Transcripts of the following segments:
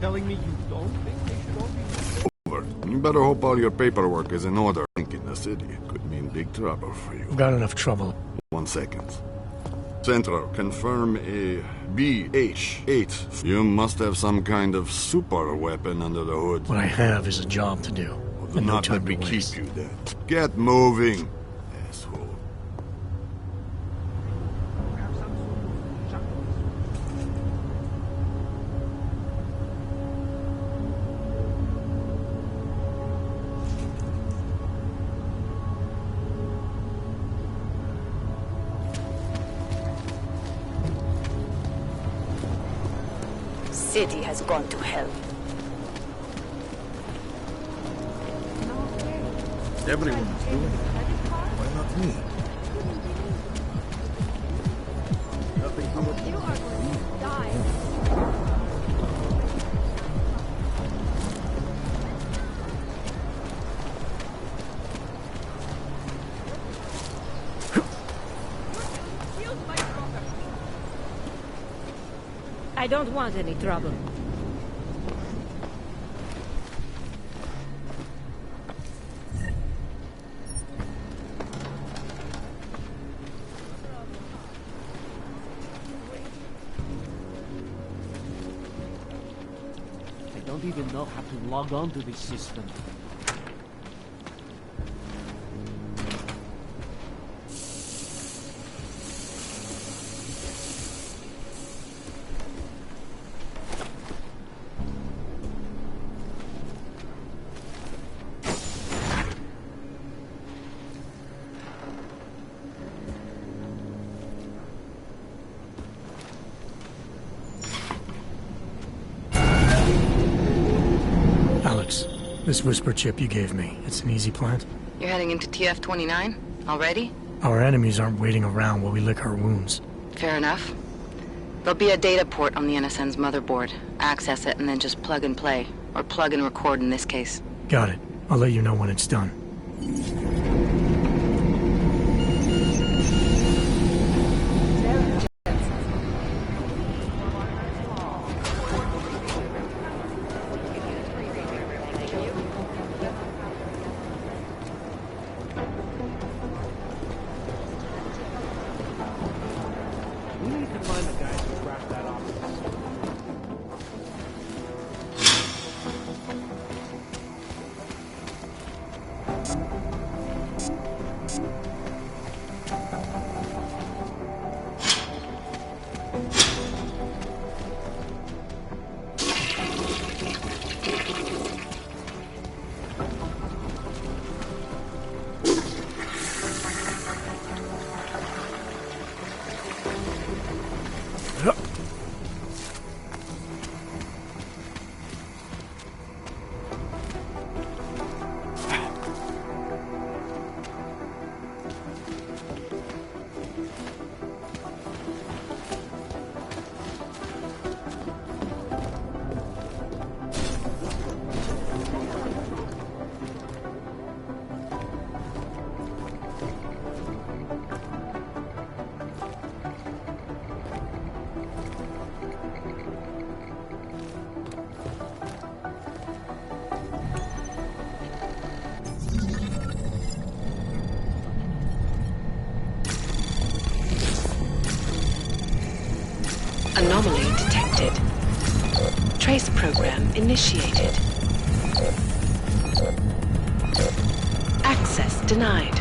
telling me you don't think they should all be... Over. You better hope all your paperwork is in order. I think in the city it could mean big trouble for you. Got enough trouble. 1 second. Central, confirm a BH-8. You must have some kind of super weapon under the hood. What I have is a job to do. Do not let me keep you there. Get moving, asshole. City has gone to hell. Everyone's doing it. Why not me? You are going to die. I don't want any trouble. I don't even know how to log on to this system. This whisper chip you gave me, it's an easy plant? You're heading into TF-29? Already? Our enemies aren't waiting around while we lick our wounds. Fair enough. There'll be a data port on the NSN's motherboard. Access it and then just plug and play. Or plug and record in this case. Got it. I'll let you know when it's done. Anomaly detected. Trace program initiated. Access denied.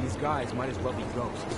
These guys might as well be ghosts.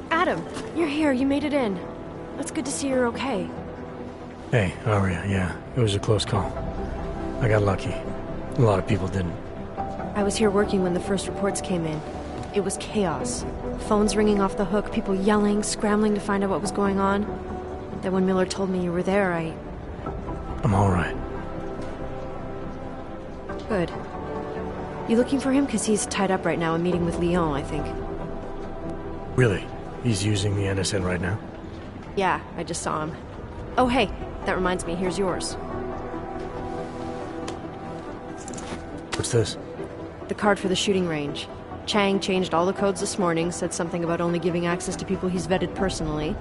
Adam, you're here. You made it in. It's good to see you're okay. Hey, Aria, yeah, it was a close call. I got lucky. A lot of people didn't. I was here working when the first reports came in. It was chaos. Phones ringing off the hook, people yelling, scrambling to find out what was going on. Then when Miller told me you were there, I'm alright. Good. You looking for him? Because he's tied up right now, a meeting with Lyon, I think. Really? He's using the NSN right now? Yeah, I just saw him. Oh, hey, that reminds me, here's yours. What's this? The card for the shooting range. Chang changed all the codes this morning, said something about only giving access to people he's vetted personally.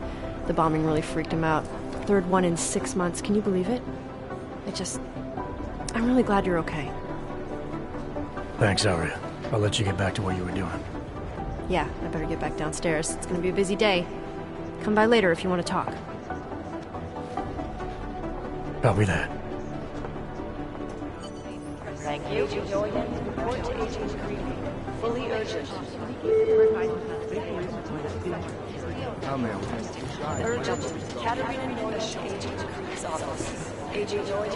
The bombing really freaked him out. Third one in 6 months, can you believe it? I'm really glad you're okay. Thanks, Aria. I'll let you get back to what you were doing. Yeah, I better get back downstairs. It's gonna be a busy day. Come by later if you want to talk. Copy that. Thank you. Report to Agent Green. Fully urgent. Urgent. Katerina Noyes, Agent Green's office. Agent Noyes.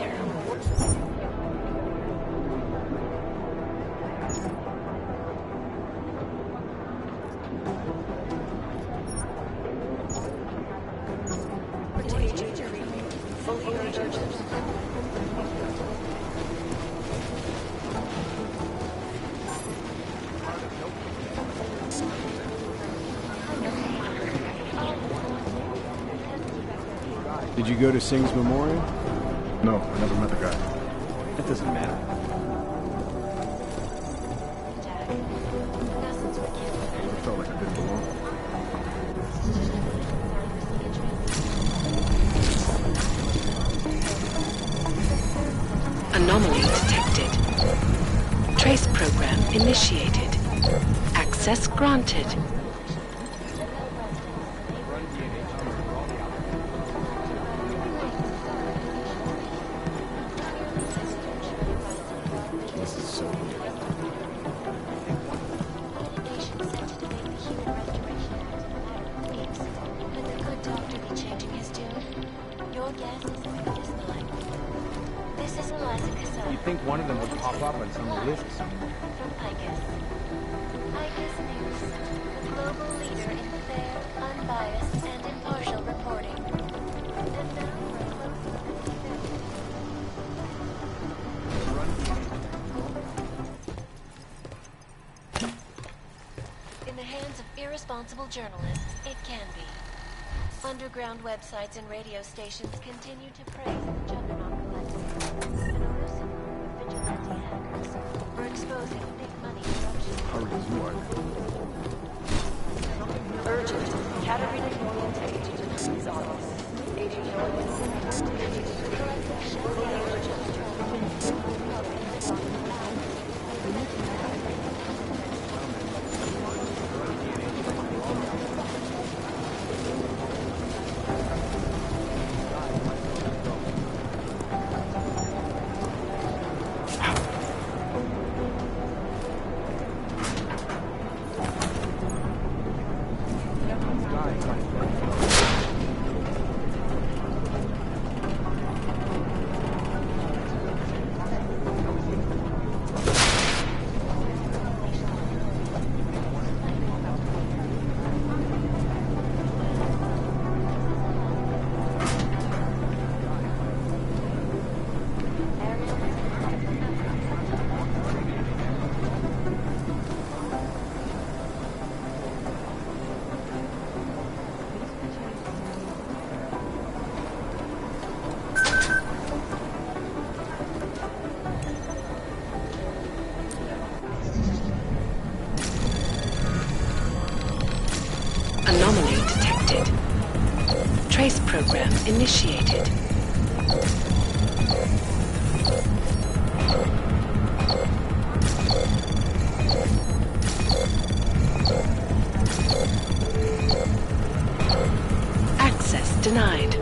Did you go to Singh's memorial? No, I never met the guy. That doesn't matter. I felt like I didn't belong. Anomaly detected. Trace program initiated. Access granted. This is so weird. Could the good doctor be changing his tune? Your guess is as good as mine. This is Eliza Cassell. You'd think one of them would pop up on some list somewhere. From ICUS. ICUS News, the global leader in fair, unbiased, and impartial reporting. And now for a close look at the event. In the hands of irresponsible journalists, it can be. Underground websites and radio stations continue to praise the Juggernaut Collective, an elusive group of vigilante hackers for exposing big money corruption. Hurry as you are. Urgent. Katerina Noyes, Agent Green's office. Agent Noyes. Report to Agent Green. Fully urgent. initiated. Access denied.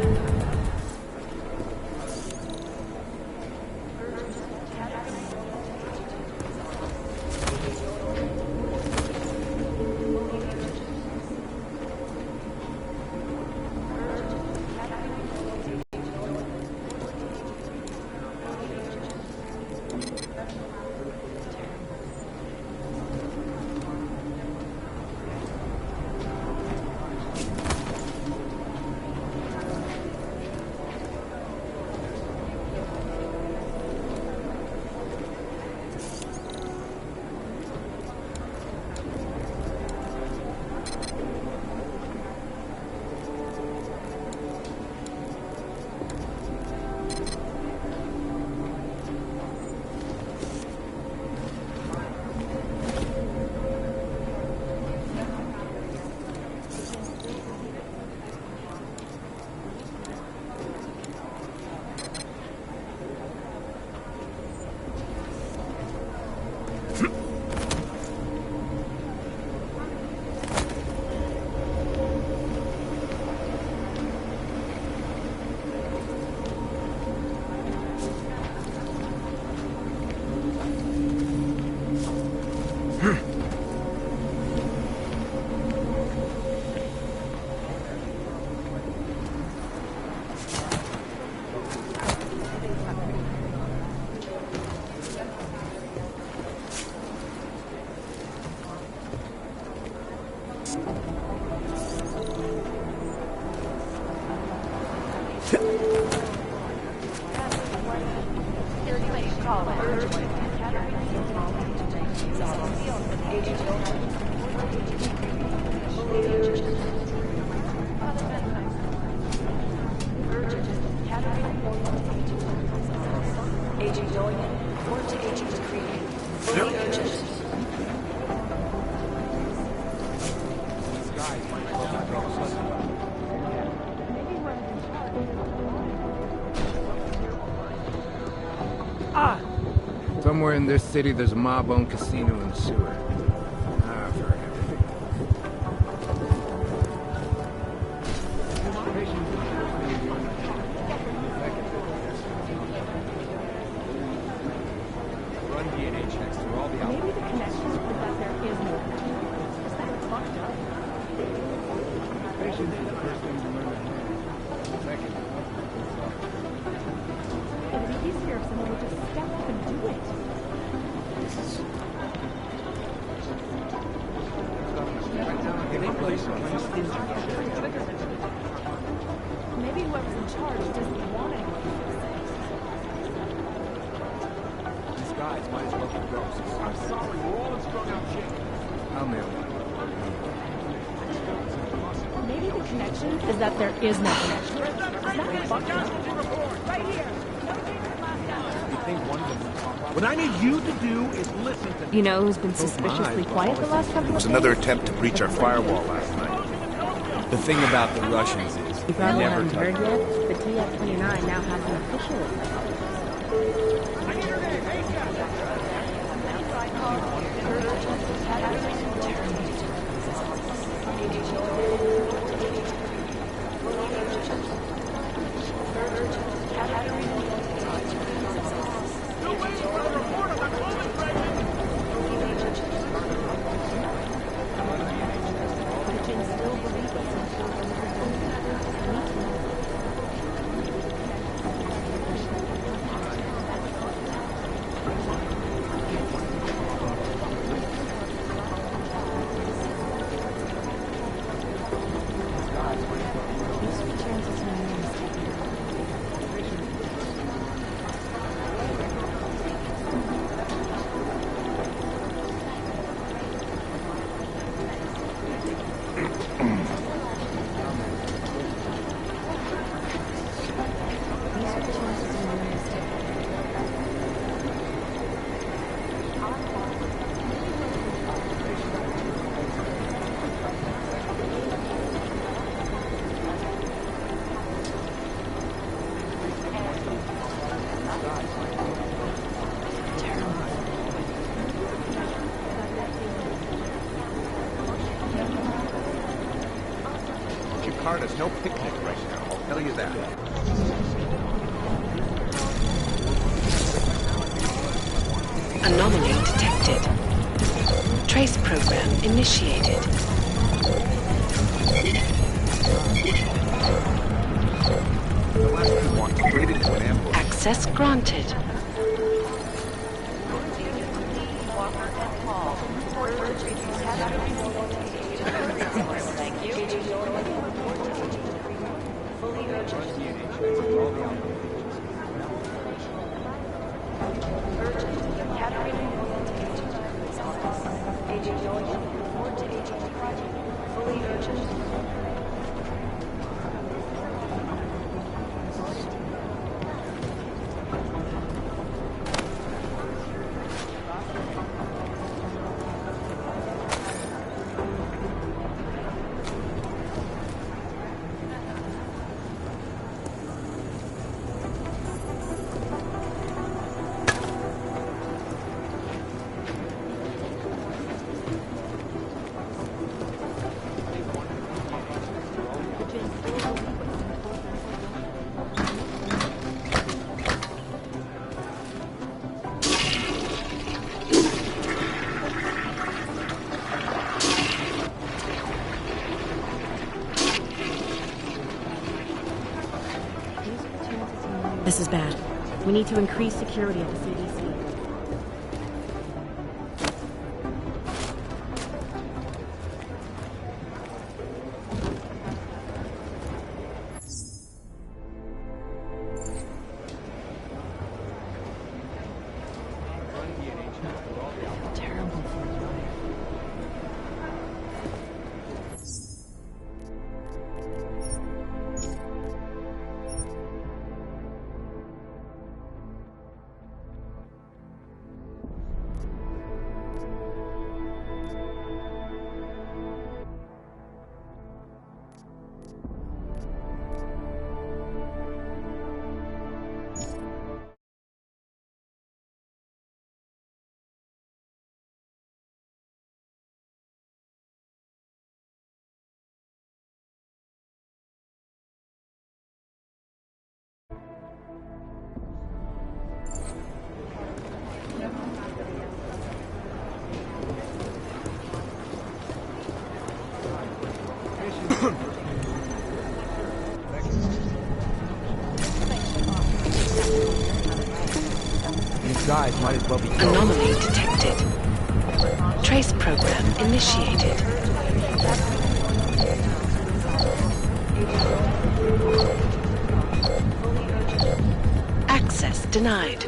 Agent Dorian, report to Agent McCree. Really urgent. Somewhere in this city, there's a mob-owned casino and sewer. I've heard everything. Run DNA checks through all the outlets. Maybe the connection is that there is no connection. Is that fucked up? Patience is the first thing to learn to handle. Second, It would be easier if someone would just step up and do it. Maybe whoever's in charge doesn't want anyone to exist. these guys might as well be ghosts. I'm sorry, we're all in strung out shit. I'll nail it. Maybe the connection is that there is no connection. Is that fucked up? Right here. What I need you to do is listen to me. You know who's been suspiciously quiet the last couple of days? It was another attempt to breach our firewall last night. The thing about the Russians is, You probably never haven't heard touch. yet, but TF-29 now has an official. card is no picnic right now, I'll tell you that. Anomaly detected. Trace program initiated. The last two walked straight into an ambush. Access granted. Thank you. Fully urgent. Urgent. Category Northern to Agent Ivory's office. Agent Northern, report to Agent Project. Fully urgent. This is bad. We need to increase security at the CDC. Terrible for you. These guys might as well be killed. Anomaly detected. Trace program initiated. Access denied.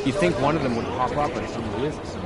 You think one of them would pop up on some lists?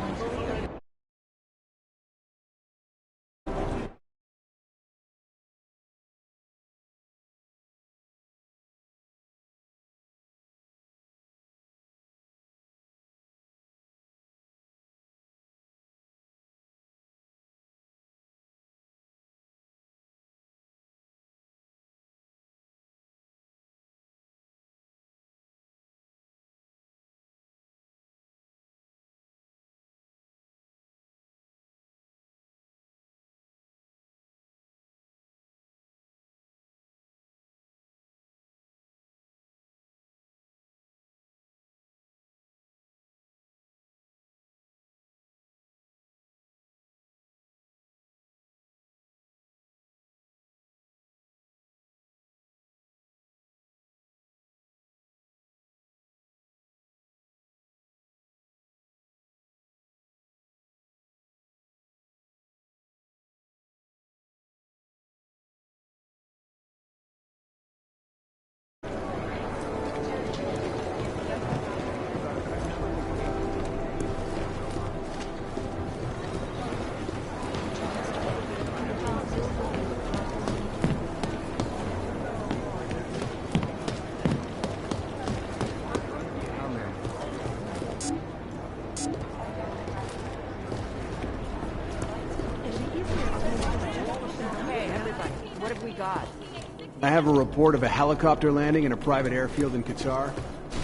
I have a report of a helicopter landing in a private airfield in Qatar.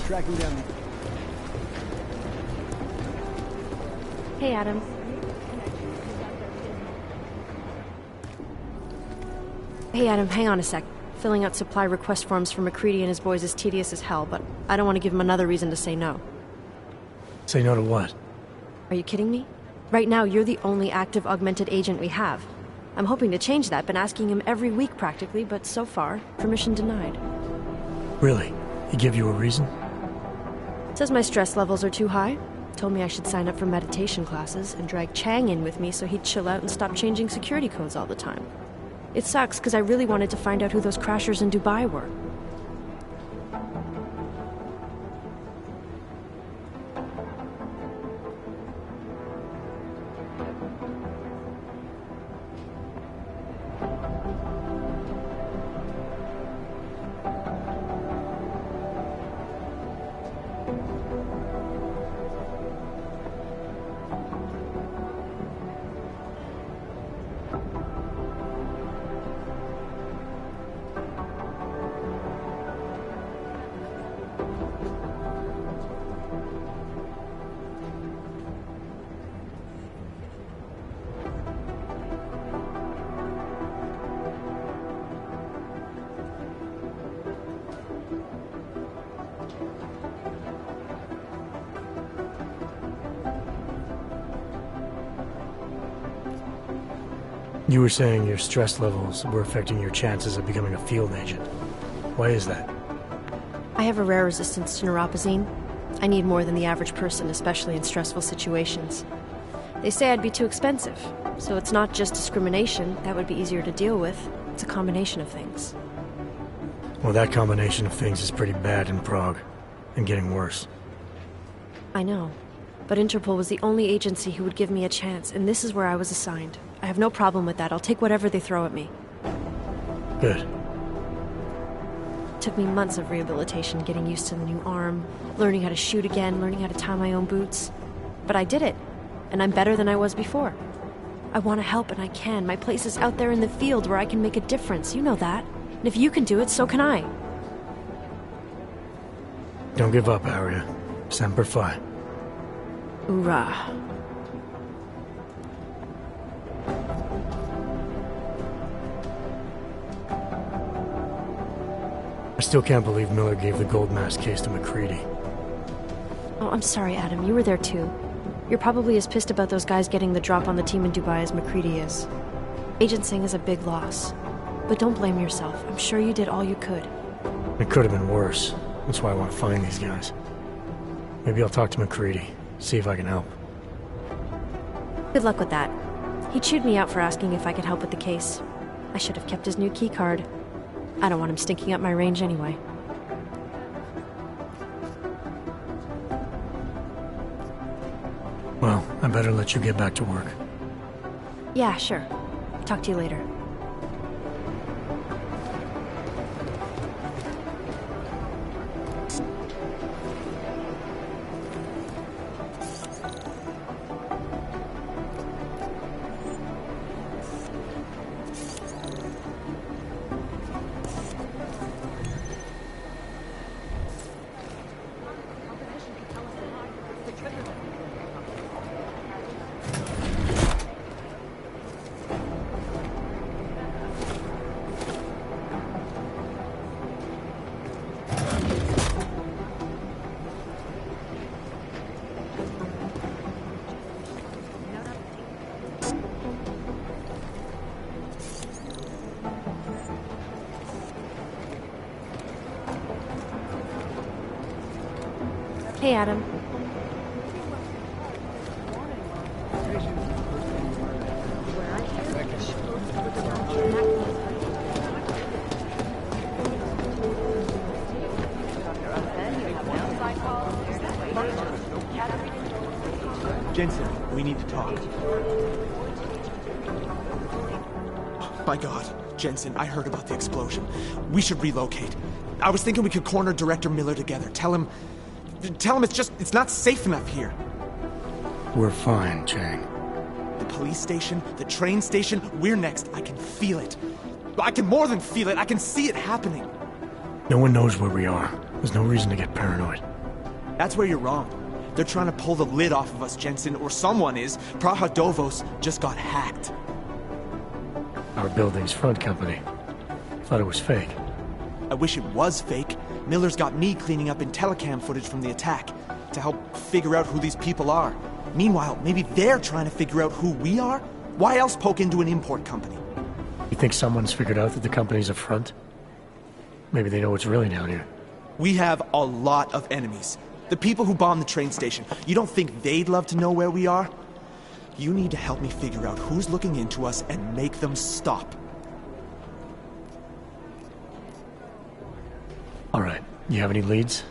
Tracking down the... Hey, Adam. Hey, Adam, hang on a sec. Filling out supply request forms for McCready and his boys is tedious as hell, but I don't want to give him another reason to say no. Say no to what? Are you kidding me? Right now, you're the only active augmented agent we have. I'm hoping to change that, been asking him every week practically, but so far, permission denied. Really? He give you a reason? Says my stress levels are too high. Told me I should sign up for meditation classes and drag Chang in with me so he'd chill out and stop changing security codes all the time. It sucks because I really wanted to find out who those crashers in Dubai were. You were saying your stress levels were affecting your chances of becoming a field agent. Why is that? I have a rare resistance to neuropazine. I need more than the average person, especially in stressful situations. They say I'd be too expensive, so it's not just discrimination. That would be easier to deal with. It's a combination of things. Well, that combination of things is pretty bad in Prague, and getting worse. I know, but Interpol was the only agency who would give me a chance, and this is where I was assigned. I have no problem with that. I'll take whatever they throw at me. Good. It took me months of rehabilitation, getting used to the new arm, learning how to shoot again, learning how to tie my own boots. But I did it, and I'm better than I was before. I want to help, and I can. My place is out there in the field where I can make a difference. You know that. And if you can do it, so can I. Don't give up, Aria. Semper Fi. Hoorah. I still can't believe Miller gave the gold mask case to McCready. Oh, I'm sorry, Adam. You were there too. You're probably as pissed about those guys getting the drop on the team in Dubai as McCready is. Agent Singh is a big loss. But don't blame yourself. I'm sure you did all you could. It could have been worse. That's why I want to find these guys. Maybe I'll talk to McCready, see if I can help. Good luck with that. He chewed me out for asking if I could help with the case. I should have kept his new key card. I don't want him stinking up my range anyway. Well, I better let you get back to work. Yeah, sure. Talk to you later. Hey, Adam. Jensen, we need to talk. My God, Jensen, I heard about the explosion. We should relocate. I was thinking we could corner Director Miller together. Tell him it's not safe enough here. We're fine, Chang. The police station, the train station, we're next. I can feel it. I can more than feel it. I can see it happening. No one knows where we are. There's no reason to get paranoid. That's where you're wrong. They're trying to pull the lid off of us, Jensen, or someone is. Praha Dovos just got hacked. Our building's front company. Thought it was fake. I wish it was fake. Miller's got me cleaning up IntelliCam footage from the attack to help figure out who these people are. Meanwhile, maybe they're trying to figure out who we are? Why else poke into an import company? You think someone's figured out that the company's a front? Maybe they know what's really down here. We have a lot of enemies. The people who bombed the train station. You don't think they'd love to know where we are? You need to help me figure out who's looking into us and make them stop. All right. You have any leads?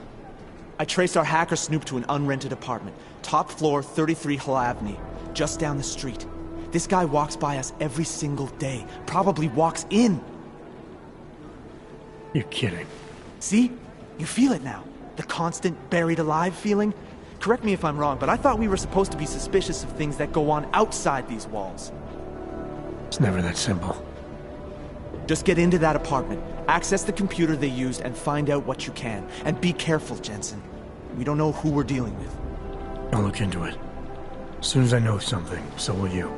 I traced our hacker snoop to an unrented apartment. Top floor, 33 Hull Avenue. Just down the street. This guy walks by us every single day. Probably walks in. You're kidding. See? You feel it now. The constant buried alive feeling. Correct me if I'm wrong, but I thought we were supposed to be suspicious of things that go on outside these walls. It's never that simple. Just get into that apartment, access the computer they used, and find out what you can. And be careful, Jensen. We don't know who we're dealing with. I'll look into it. As soon as I know something, so will you.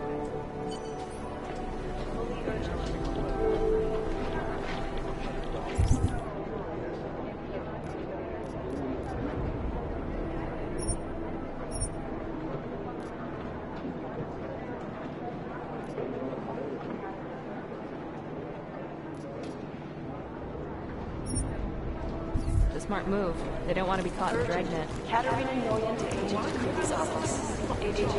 Smart move. They don't want to be caught in Dragnet. Katerina Noyan to Agent Kirby's office. Agent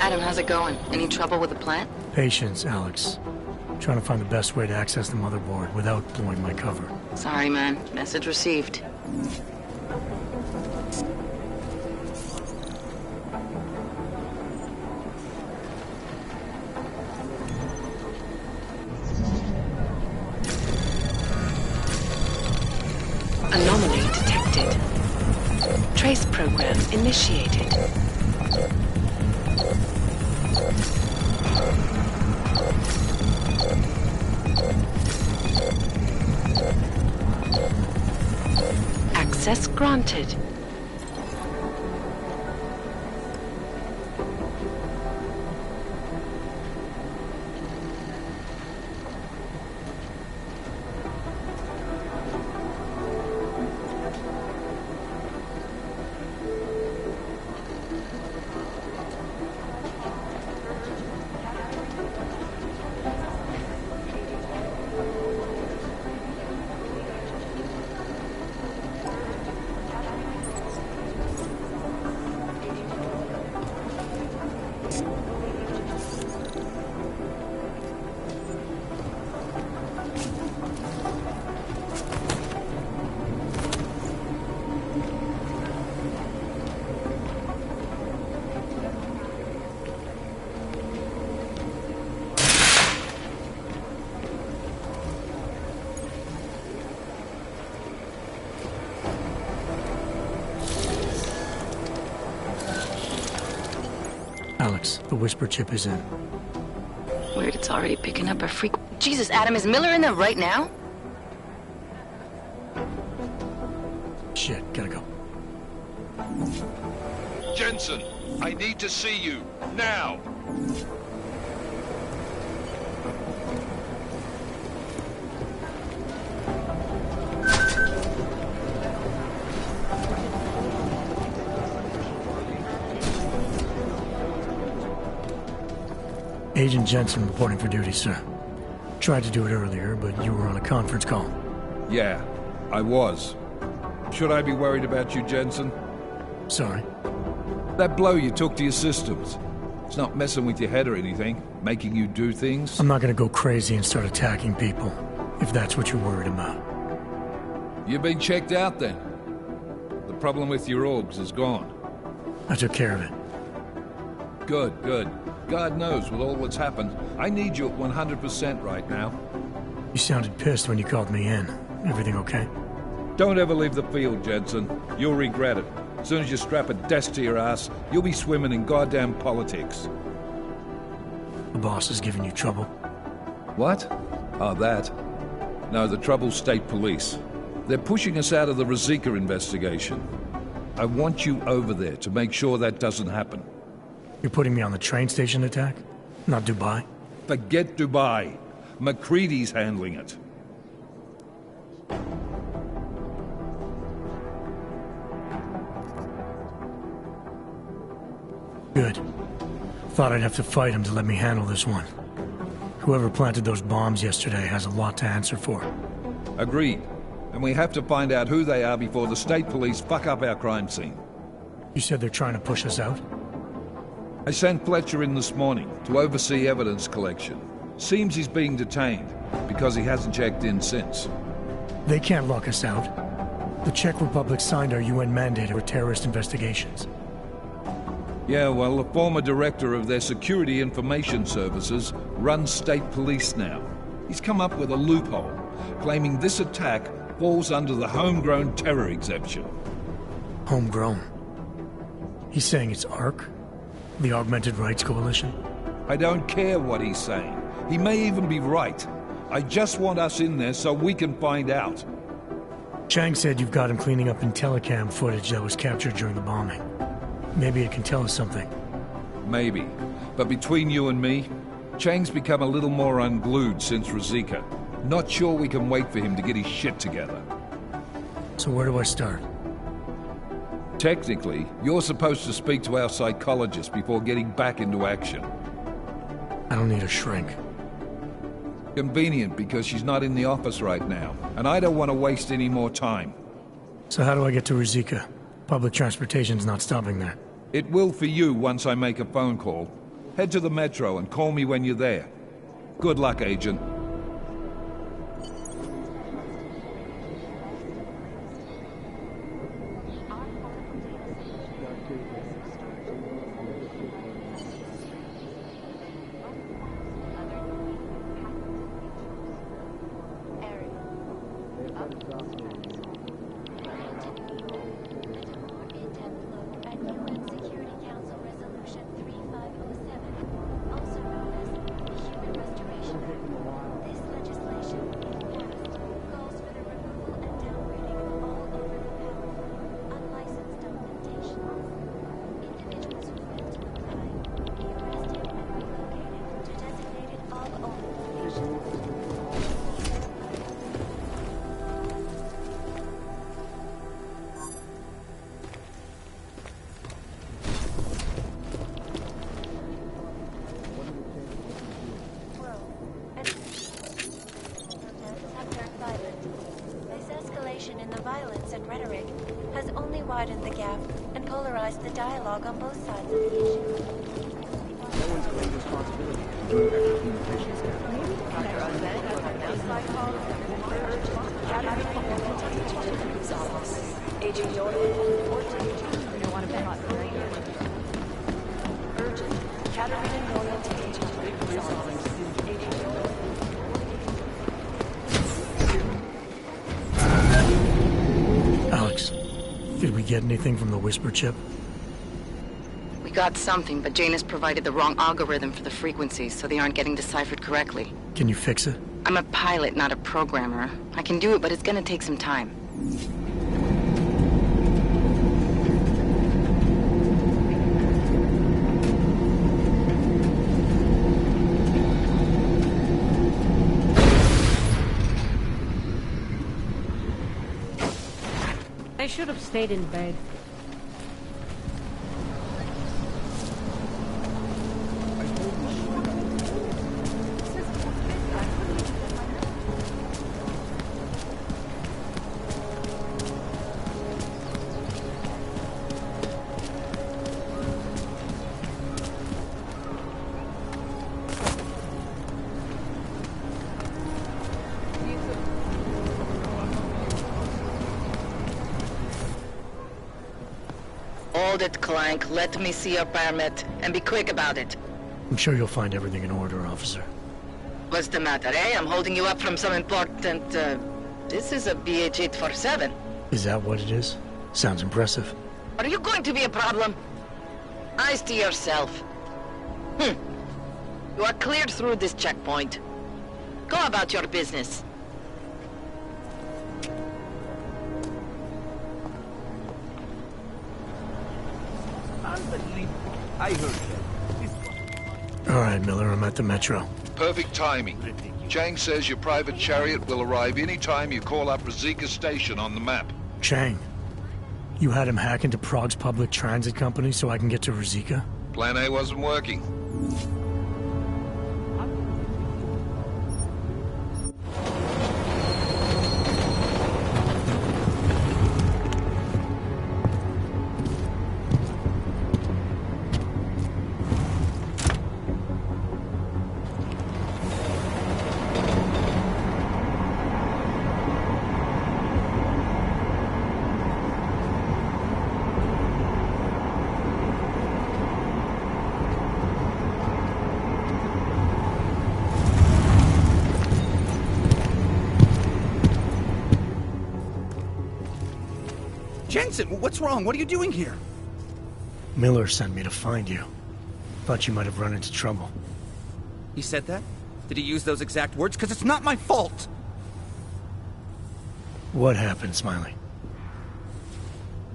Adam, how's it going? Any trouble with the plant? Patience, Alex. Trying to find the best way to access the motherboard without blowing my cover. Sorry, man. Message received. Anomaly detected. Trace program initiated. Access granted. Alex, the whisper chip is in. Weird, it's already picking up a freak. Jesus, Adam, is Miller in there right now? Shit, gotta go. Jensen, I need to see you, now! Agent Jensen reporting for duty, sir. Tried to do it earlier, but you were on a conference call. Yeah, I was. Should I be worried about you, Jensen? Sorry. That blow you took to your systems. It's not messing with your head or anything, making you do things. I'm not gonna go crazy and start attacking people, if that's what you're worried about. You've been checked out then. The problem with your orgs is gone. I took care of it. Good, good. God knows with all that's happened, I need you at 100% right now. You sounded pissed when you called me in. Everything okay? Don't ever leave the field, Jensen. You'll regret it. As soon as you strap a desk to your ass, you'll be swimming in goddamn politics. The boss is giving you trouble. What? Oh, that? No, the trouble's state police. They're pushing us out of the Ruzicka investigation. I want you over there to make sure that doesn't happen. You're putting me on the train station attack? Not Dubai? Forget Dubai. McCready's handling it. Good. Thought I'd have to fight him to let me handle this one. Whoever planted those bombs yesterday has a lot to answer for. Agreed. And we have to find out who they are before the state police fuck up our crime scene. You said they're trying to push us out? I sent Fletcher in this morning to oversee evidence collection. Seems he's being detained, because he hasn't checked in since. They can't lock us out. The Czech Republic signed our UN mandate for terrorist investigations. Yeah, well, the former director of their security information services runs state police now. He's come up with a loophole, claiming this attack falls under the homegrown terror exemption. Homegrown? He's saying it's ARC? The Augmented Rights Coalition? I don't care what he's saying. He may even be right. I just want us in there so we can find out. Chang said you've got him cleaning up Intellicam footage that was captured during the bombing. Maybe it can tell us something. Maybe. But between you and me, Chang's become a little more unglued since Ruzicka. Not sure we can wait for him to get his shit together. So where do I start? Technically, you're supposed to speak to our psychologist before getting back into action. I don't need a shrink. Convenient, because she's not in the office right now, and I don't want to waste any more time. So how do I get to Ruzicka? Public transportation's not stopping there. It will for you once I make a phone call. Head to the metro and call me when you're there. Good luck, Agent. In the violence and rhetoric has only widened the gap and polarized the dialogue on both sides of the issue. No one's claimed responsibility. Agent York, you don't want to be hot right here. Urgent. Katarina Nolan to Agent York's office. Agent York. Alex, did we get anything from the Whisper chip? We got something, but Jane has provided the wrong algorithm for the frequencies, so they aren't getting deciphered correctly. Can you fix it? I'm a pilot, not a programmer. I can do it, but it's gonna take some time. I should have stayed in bed. Hold it, Clank. Let me see your permit, and be quick about it. I'm sure you'll find everything in order, officer. What's the matter, eh? I'm holding you up from some important, This is a BH-847. Is that what it is? Sounds impressive. Are you going to be a problem? Eyes to yourself. You are cleared through this checkpoint. Go about your business. Unbelievable. I heard that. All right, Miller, I'm at the Metro. Perfect timing. Chang says your private chariot will arrive any time you call up Rosika Station on the map. Chang, you had him hack into Prague's public transit company so I can get to Rosika? Plan A wasn't working. Jensen, what's wrong? What are you doing here? Miller sent me to find you. Thought you might have run into trouble. He said that? Did he use those exact words? Because it's not my fault! What happened, Smiley?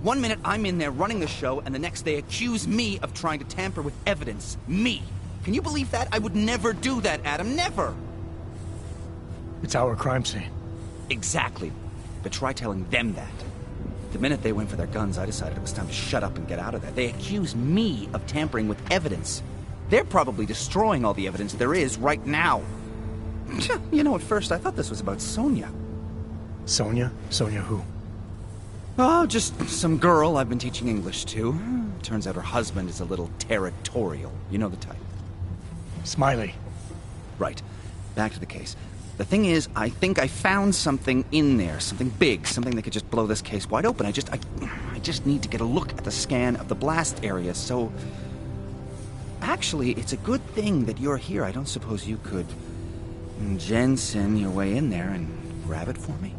One minute I'm in there running the show, and the next they accuse me of trying to tamper with evidence. Me! Can you believe that? I would never do that, Adam. Never! It's our crime scene. Exactly. But try telling them that. The minute they went for their guns, I decided it was time to shut up and get out of there. They accuse me of tampering with evidence. They're probably destroying all the evidence there is right now. You know, at first I thought this was about Sonia. Sonia? Sonia who? Oh, just some girl I've been teaching English to. Turns out her husband is a little territorial. You know the type. Smiley. Right. Back to the case. The thing is, I think I found something in there, something big, something that could just blow this case wide open. I just need to get a look at the scan of the blast area, so... Actually, it's a good thing that you're here. I don't suppose you could Jensen your way in there and grab it for me?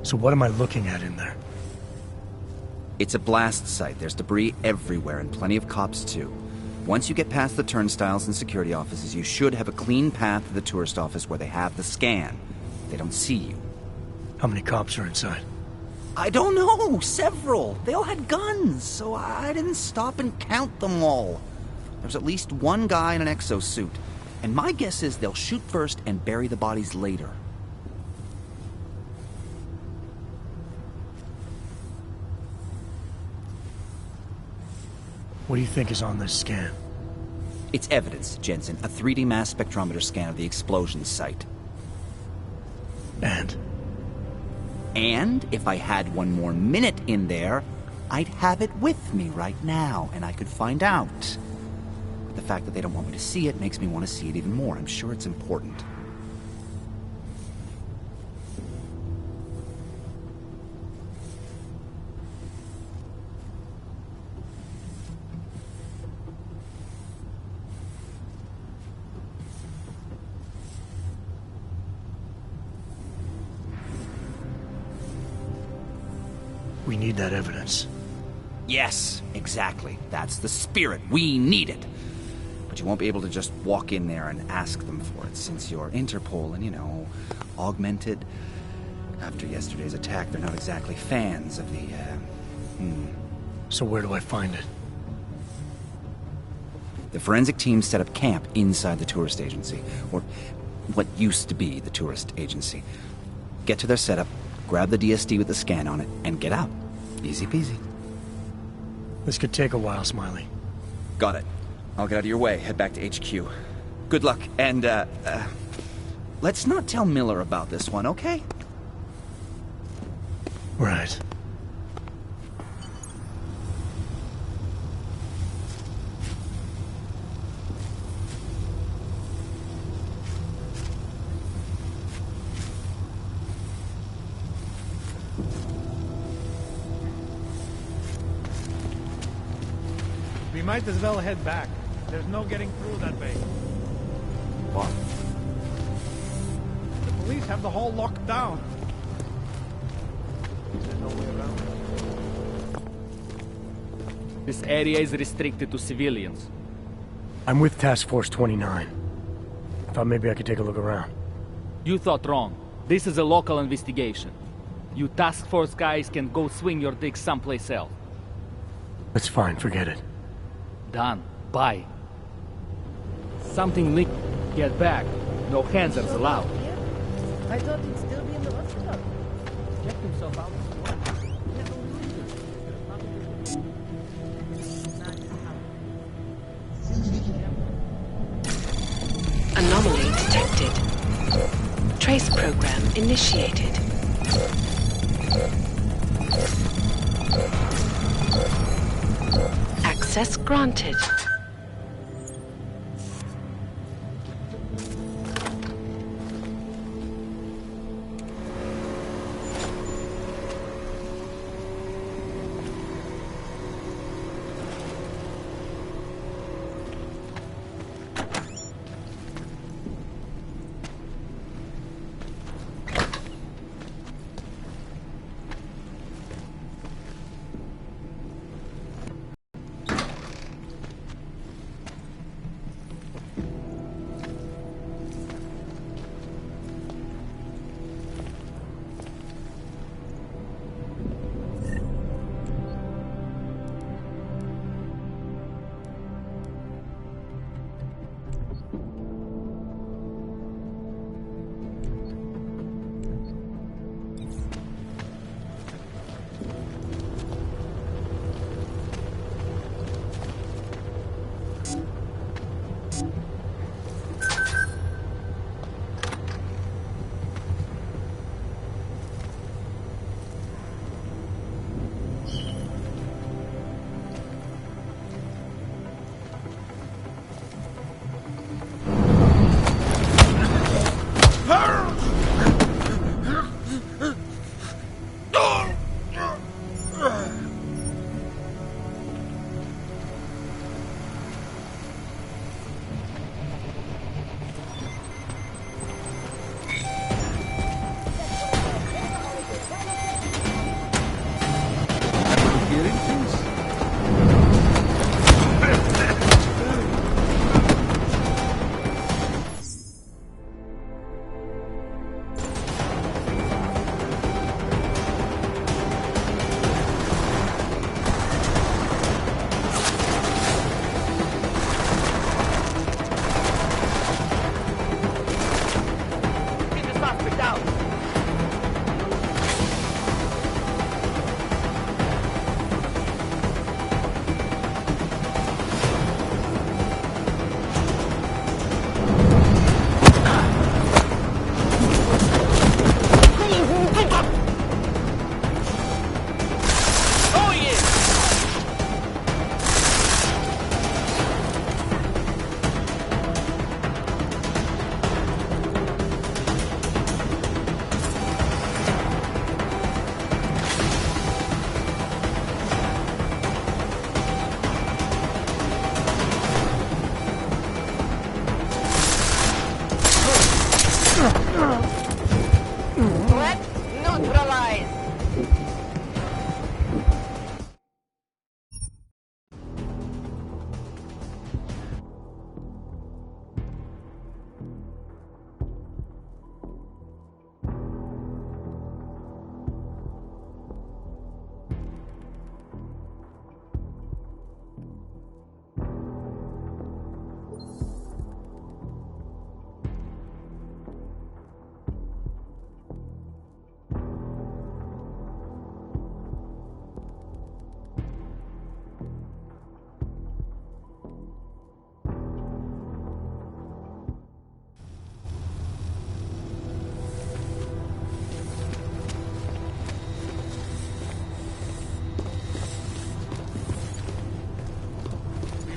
So what am I looking at in there? It's a blast site. There's debris everywhere, and plenty of cops, too. Once you get past the turnstiles and security offices, you should have a clean path to the tourist office where they have the scan. They don't see you. How many cops are inside? I don't know. Several. They all had guns, so I didn't stop and count them all. There's at least one guy in an exosuit. And my guess is they'll shoot first and bury the bodies later. What do you think is on this scan? It's evidence, Jensen. A 3D mass spectrometer scan of the explosion site. And? And if I had one more minute in there, I'd have it with me right now, and I could find out. But the fact that they don't want me to see it makes me want to see it even more. I'm sure it's important. We need that evidence. Yes, exactly. That's the spirit. We need it. But you won't be able to just walk in there and ask them for it, since you're Interpol and, you know, augmented. After yesterday's attack, they're not exactly fans of the, So where do I find it? The forensic team set up camp inside the tourist agency, or what used to be the tourist agency. Get to their setup, grab the DSD with the scan on it, and get out. Easy peasy. This could take a while, Smiley. Got it. I'll get out of your way, head back to HQ. Good luck, and, let's not tell Miller about this one, okay? Right. We might as well head back. There's no getting through that way. What? The police have the hall locked down. There's no way around it. This area is restricted to civilians. I'm with Task Force 29. I thought maybe I could take a look around. You thought wrong. This is a local investigation. You task force guys can go swing your dick someplace else. That's fine, forget it. Done. Bye. Something leaked. Get back. No hands are allowed. I thought he'd still be in the hospital. Check himself out. Anomaly detected. Trace program initiated. Access granted.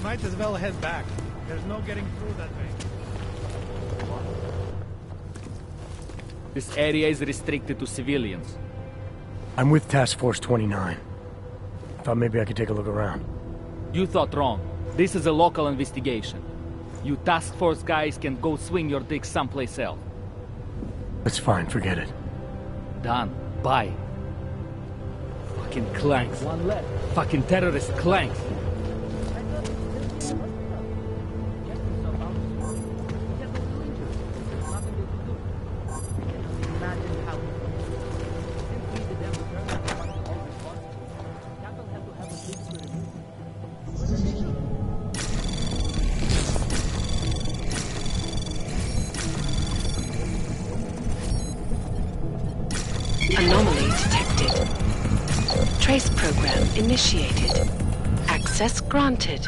Might as well head back. There's no getting through that way. This area is restricted to civilians. I'm with Task Force 29. I thought maybe I could take a look around. You thought wrong. This is a local investigation. You task force guys can go swing your dick someplace else. That's fine, forget it. Done. Bye. Fucking clanks. One left. Fucking terrorist clanks. Anomaly detected. Trace program initiated. Access granted.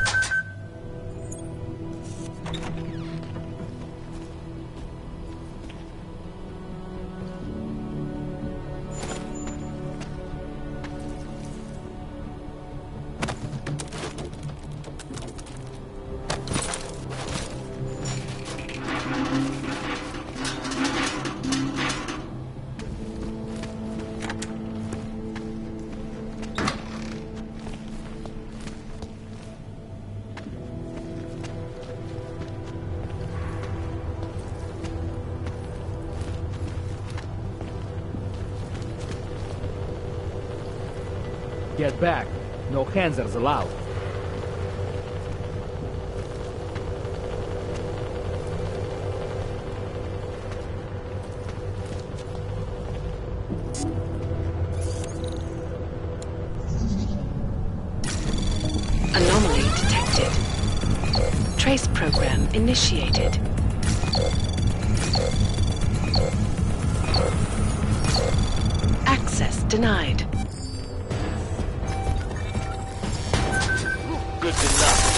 Get back. No handsers allowed. Anomaly detected. Trace program initiated. Access denied. Good enough.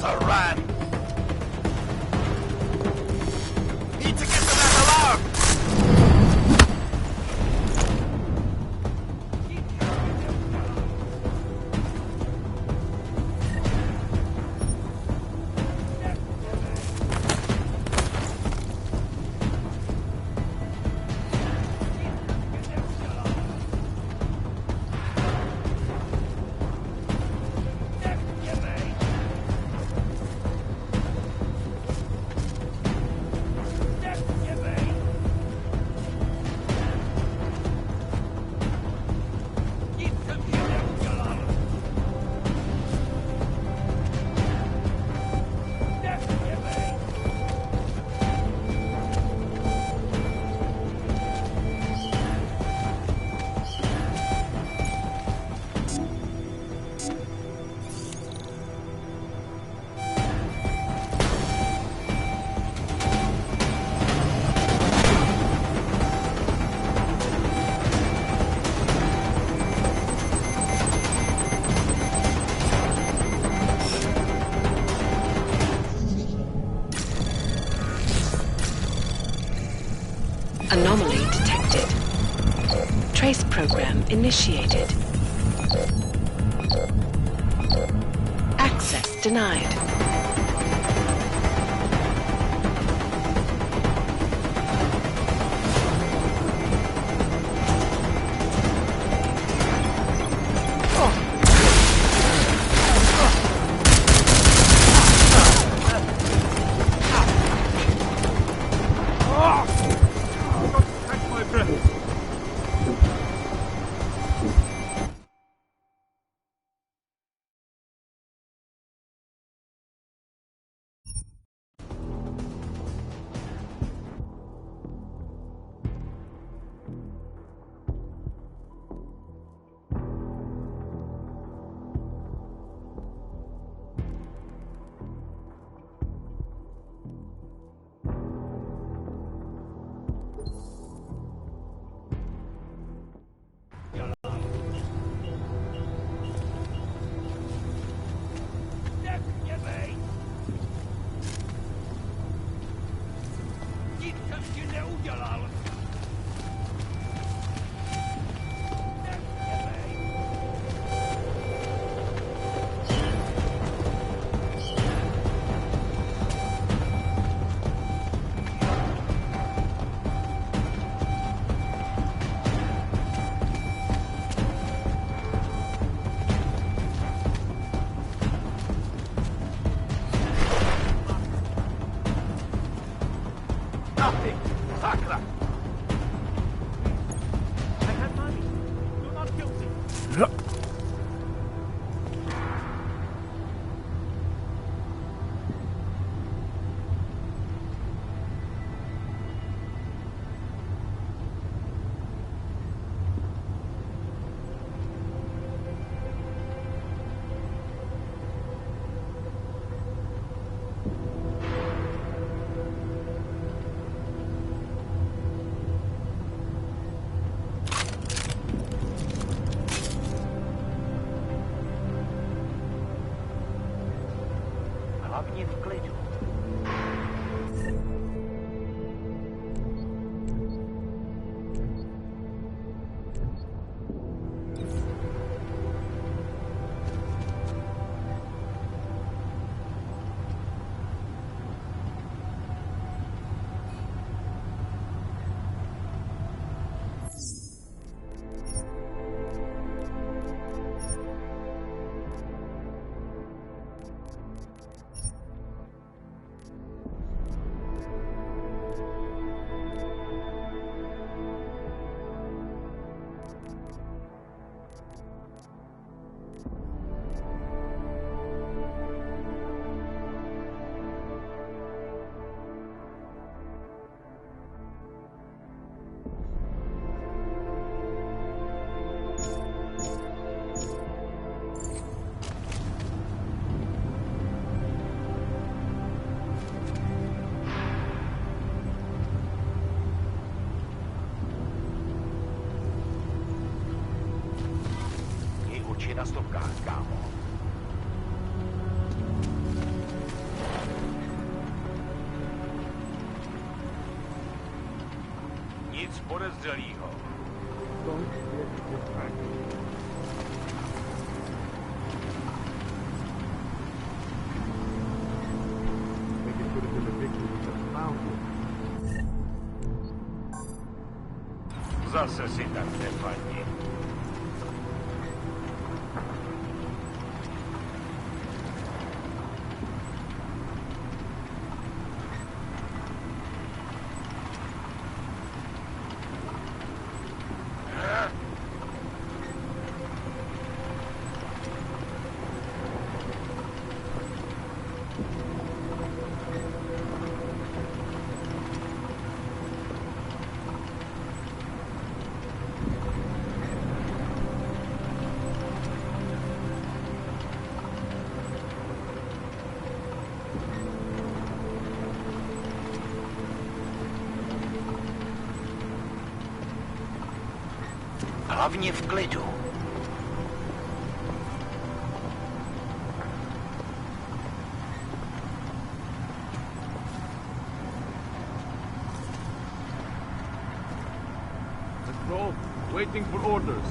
better run! Need to get to that alarm! Anomaly detected. Trace program initiated. Access denied. Nothing! Sakra! I have money. You're not guilty. Hlavně v klidu. Jej určitě na stopkách, kámo. nic podezřelýho. Zase si tak nepadni. Hlavně v klidu. Let's go. Waiting for orders.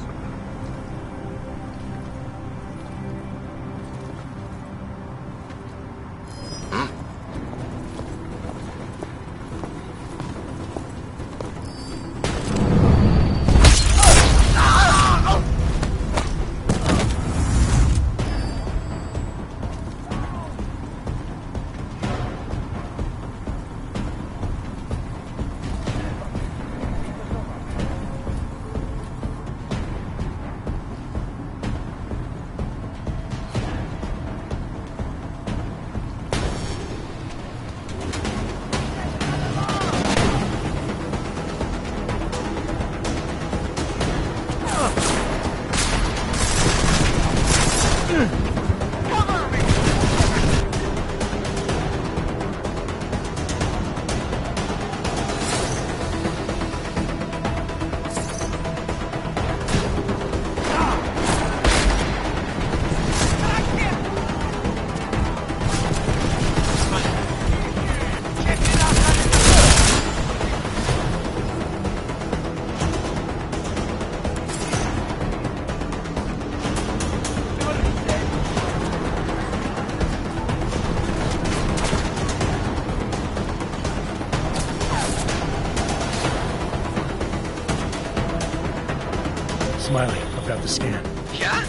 Smiley, I've got the scan. Yeah?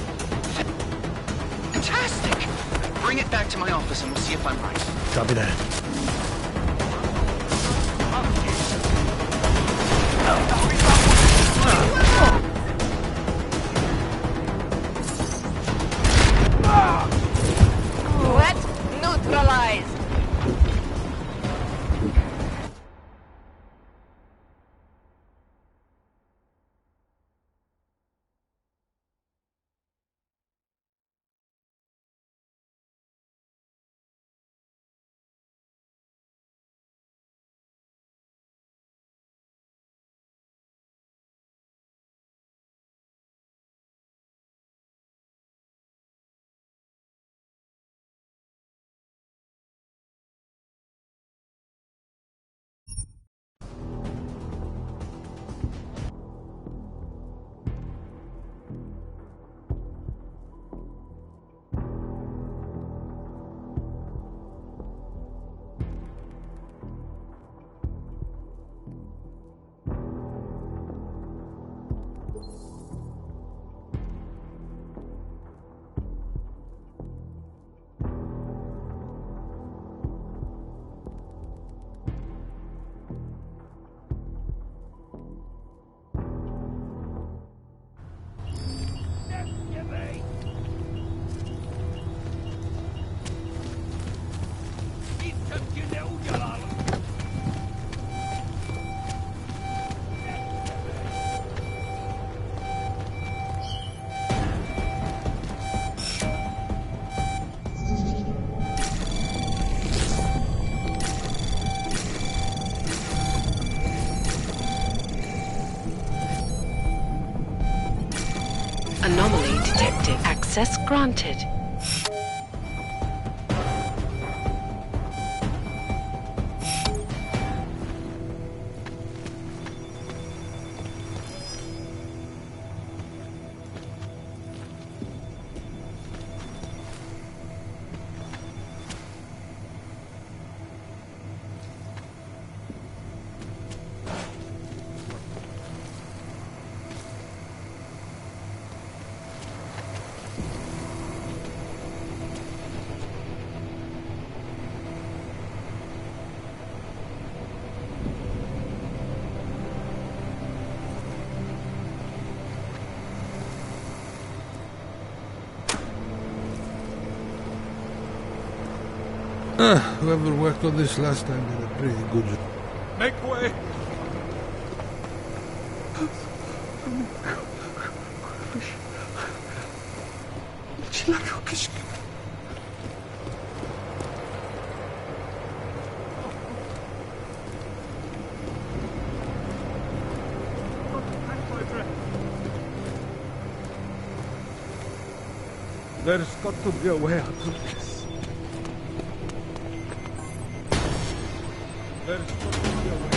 Fantastic! Bring it back to my office and we'll see if I'm right. Copy that. What? Neutralized! Anomaly detected. Access granted. Whoever worked on this last time did a pretty good job. Make way! There's got to be a way out of this. There's got to be a way.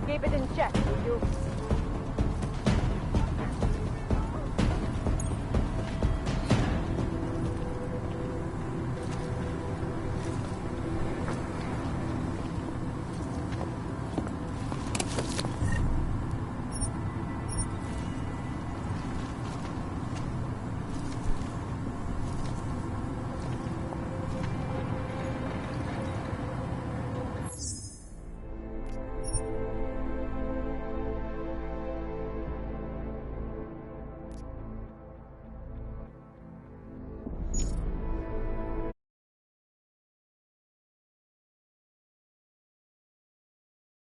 Keep it in check, will you?